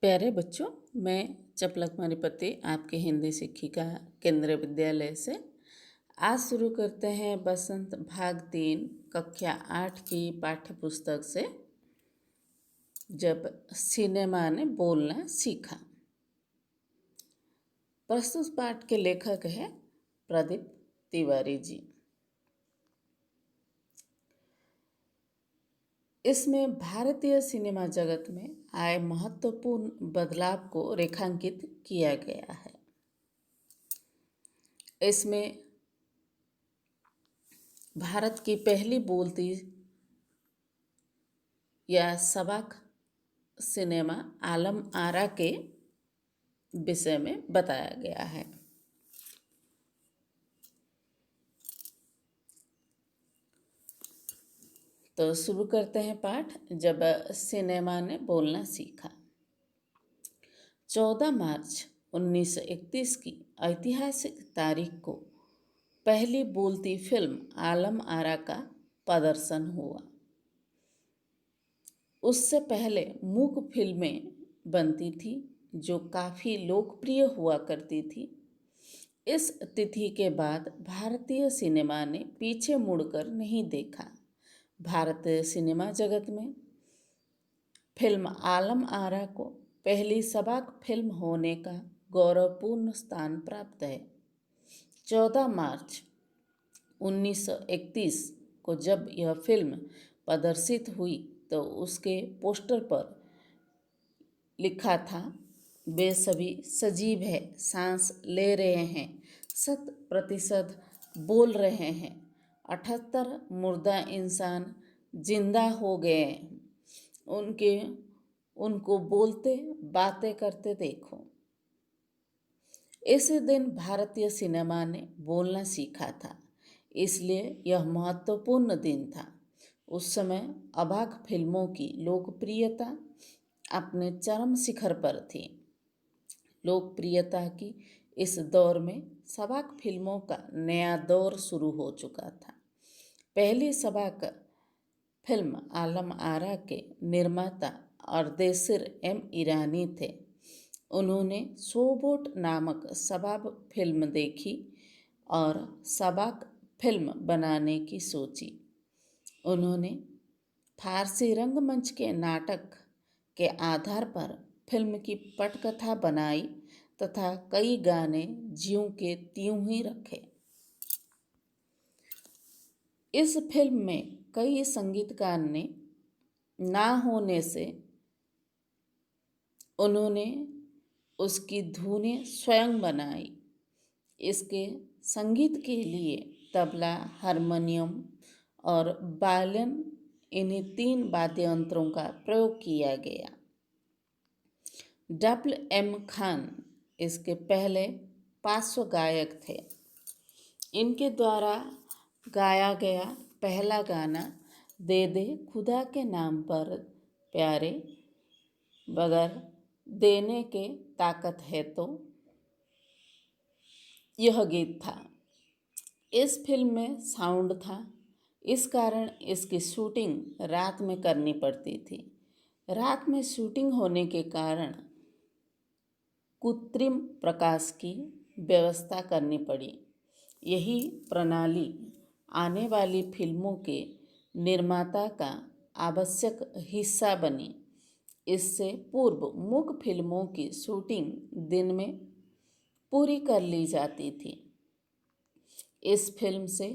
प्यारे बच्चों, मैं चपलक मणिपति आपकी हिंदी शिक्षिका केंद्रीय विद्यालय से आज शुरू करते हैं बसंत भाग 3 कक्षा 8 की पाठ्य पुस्तक से जब सिनेमा ने बोलना सीखा। प्रस्तुत पाठ के लेखक हैं प्रदीप तिवारी जी। इसमें भारतीय सिनेमा जगत में आए महत्वपूर्ण बदलाव को रेखांकित किया गया है। इसमें भारत की पहली बोलती या सबाक सिनेमा आलम आरा के विषय में बताया गया है। तो शुरू करते हैं पाठ। जब सिनेमा ने बोलना सीखा। 14 मार्च 1931 की ऐतिहासिक तारीख को पहली बोलती फिल्म आलम आरा का प्रदर्शन हुआ। उससे पहले मूक फिल्में बनती थी जो काफ़ी लोकप्रिय हुआ करती थी। इस तिथि के बाद भारतीय सिनेमा ने पीछे मुड़कर नहीं देखा। भारतीय सिनेमा जगत में फिल्म आलम आरा को पहली सबाक फिल्म होने का गौरवपूर्ण स्थान प्राप्त है। 14 मार्च 1931 को जब यह फिल्म प्रदर्शित हुई तो उसके पोस्टर पर लिखा था, वे सभी सजीव है, सांस ले रहे हैं, 100% बोल रहे हैं, 78 मुर्दा इंसान जिंदा हो गए हैं, उनको बोलते बातें करते देखो। इस दिन भारतीय सिनेमा ने बोलना सीखा था, इसलिए यह महत्वपूर्ण दिन था। उस समय अबाक फिल्मों की लोकप्रियता अपने चरम शिखर पर थी। लोकप्रियता की इस दौर में सबाक फिल्मों का नया दौर शुरू हो चुका था। पहली सबाक फिल्म आलम आरा के निर्माता अर्देशिर एम ईरानी थे। उन्होंने शोबोट नामक सबाक फिल्म देखी और सबाक फिल्म बनाने की सोची। उन्होंने फारसी रंगमंच के नाटक के आधार पर फिल्म की पटकथा बनाई तथा कई गाने ज्यों के त्यों ही रखे। इस फिल्म में कई संगीतकार ने ना होने से उन्होंने उसकी धुनें स्वयं बनाई। इसके संगीत के लिए तबला, हारमोनियम और वायलिन, इन्हीं 3 वाद्य यंत्रों का प्रयोग किया गया। W.M. खान इसके पहले पार्श्व गायक थे। इनके द्वारा गाया गया पहला गाना दे दे खुदा के नाम पर प्यारे, बगैर देने के ताकत है तो, यह गीत था। इस फिल्म में साउंड था, इस कारण इसकी शूटिंग रात में करनी पड़ती थी। रात में शूटिंग होने के कारण कृत्रिम प्रकाश की व्यवस्था करनी पड़ी। यही प्रणाली आने वाली फिल्मों के निर्माता का आवश्यक हिस्सा बनी। इससे पूर्व मूक फिल्मों की शूटिंग दिन में पूरी कर ली जाती थी। इस फिल्म से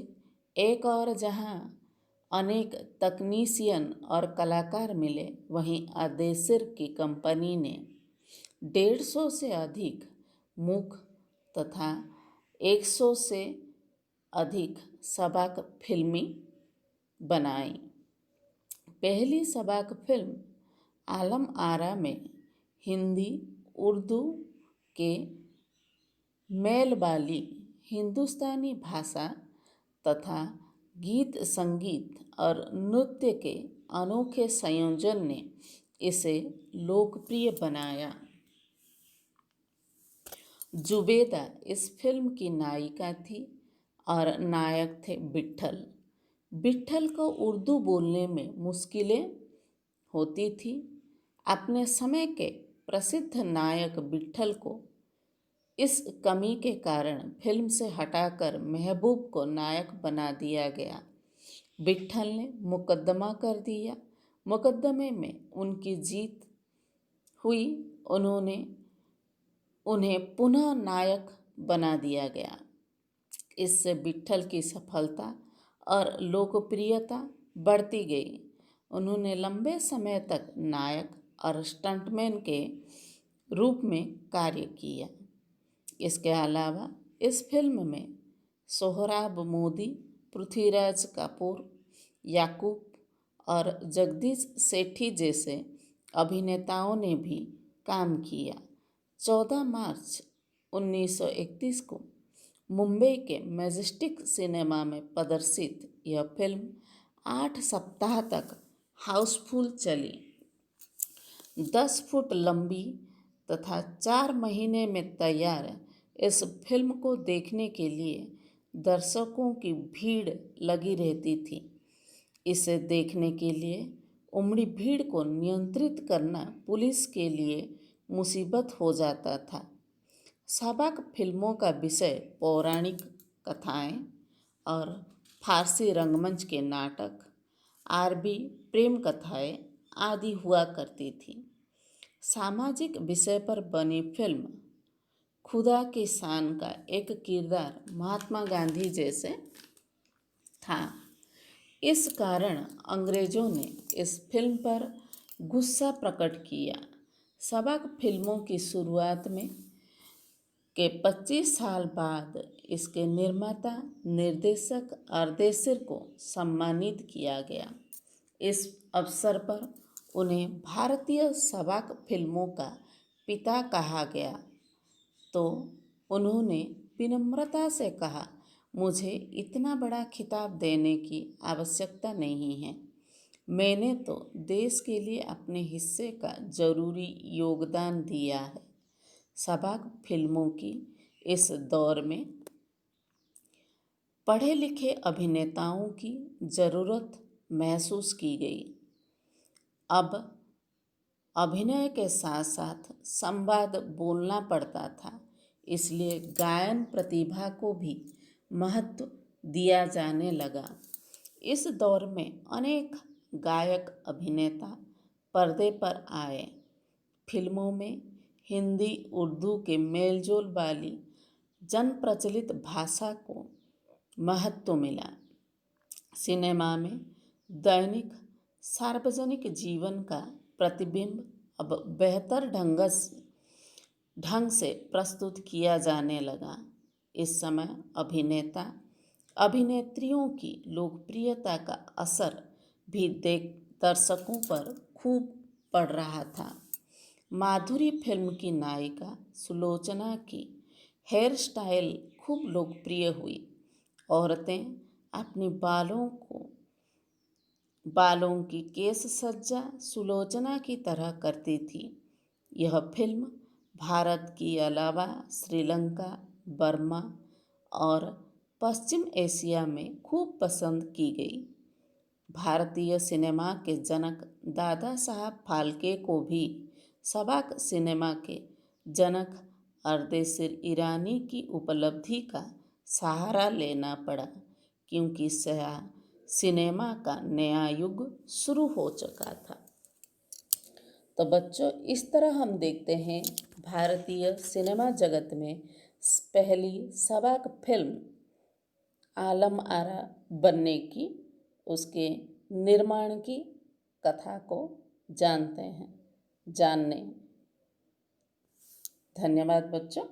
एक और जहां अनेक तकनीशियन और कलाकार मिले, वहीं अर्देशिर की कंपनी ने 150 से अधिक मूक तथा 100 से अधिक सबाक फिल्में बनाई। पहली सबाक फिल्म आलम आरा में हिंदी उर्दू के मेल वाली हिंदुस्तानी भाषा तथा गीत संगीत और नृत्य के अनोखे संयोजन ने इसे लोकप्रिय बनाया। जुबेदा इस फिल्म की नायिका थी और नायक थे विट्ठल। विट्ठल को उर्दू बोलने में मुश्किलें होती थी। अपने समय के प्रसिद्ध नायक विट्ठल को इस कमी के कारण फिल्म से हटाकर महबूब को नायक बना दिया गया। विट्ठल ने मुकदमा कर दिया। मुकदमे में उनकी जीत हुई। उन्हें पुनः नायक बना दिया गया। इससे विट्ठल की सफलता और लोकप्रियता बढ़ती गई। उन्होंने लंबे समय तक नायक और स्टंटमैन के रूप में कार्य किया। इसके अलावा इस फिल्म में सोहराब मोदी, पृथ्वीराज कपूर, याकूब और जगदीश सेठी जैसे अभिनेताओं ने भी काम किया। 14 मार्च 1931 को मुंबई के मैजेस्टिक सिनेमा में प्रदर्शित यह फिल्म 8 सप्ताह तक हाउसफुल चली। 10 फुट लंबी तथा 4 महीने में तैयार इस फिल्म को देखने के लिए दर्शकों की भीड़ लगी रहती थी। इसे देखने के लिए उमड़ी भीड़ को नियंत्रित करना पुलिस के लिए मुसीबत हो जाता था। सबक फिल्मों का विषय पौराणिक कथाएं और फारसी रंगमंच के नाटक, अरबी प्रेम कथाएं आदि हुआ करती थी। सामाजिक विषय पर बनी फिल्म खुदा की शान का एक किरदार महात्मा गांधी जैसे था। इस कारण अंग्रेजों ने इस फिल्म पर गुस्सा प्रकट किया। सबक फिल्मों की शुरुआत में के 25 साल बाद इसके निर्माता, निर्देशक अर्देशिर को सम्मानित किया गया। इस अवसर पर उन्हें भारतीय सबक फिल्मों का पिता कहा गया तो उन्होंने विनम्रता से कहा, मुझे इतना बड़ा खिताब देने की आवश्यकता नहीं है। मैंने तो देश के लिए अपने हिस्से का जरूरी योगदान दिया है। सबक फिल्मों की इस दौर में पढ़े लिखे अभिनेताओं की ज़रूरत महसूस की गई। अब अभिनय के साथ साथ संवाद बोलना पड़ता था, इसलिए गायन प्रतिभा को भी महत्व दिया जाने लगा। इस दौर में अनेक गायक अभिनेता पर्दे पर आए। फिल्मों में हिंदी उर्दू के मेलजोल वाली जन प्रचलित भाषा को महत्व मिला। सिनेमा में दैनिक सार्वजनिक जीवन का प्रतिबिंब अब बेहतर ढंग से प्रस्तुत किया जाने लगा। इस समय अभिनेता अभिनेत्रियों की लोकप्रियता का असर भी दर्शकों पर खूब पड़ रहा था। माधुरी फिल्म की नायिका सुलोचना की हेयर स्टाइल खूब लोकप्रिय हुई। औरतें अपनी बालों की केश सज्जा सुलोचना की तरह करती थी। यह फिल्म भारत के अलावा श्रीलंका, बर्मा और पश्चिम एशिया में खूब पसंद की गई। भारतीय सिनेमा के जनक दादा साहब फाल्के को भी सबक सिनेमा के जनक अर्देशिर ईरानी की उपलब्धि का सहारा लेना पड़ा, क्योंकि सिनेमा का नया युग शुरू हो चुका था। तो बच्चों, इस तरह हम देखते हैं भारतीय सिनेमा जगत में पहली सबक फिल्म आलम आरा बनने की, उसके निर्माण की कथा को जानने। धन्यवाद बच्चों।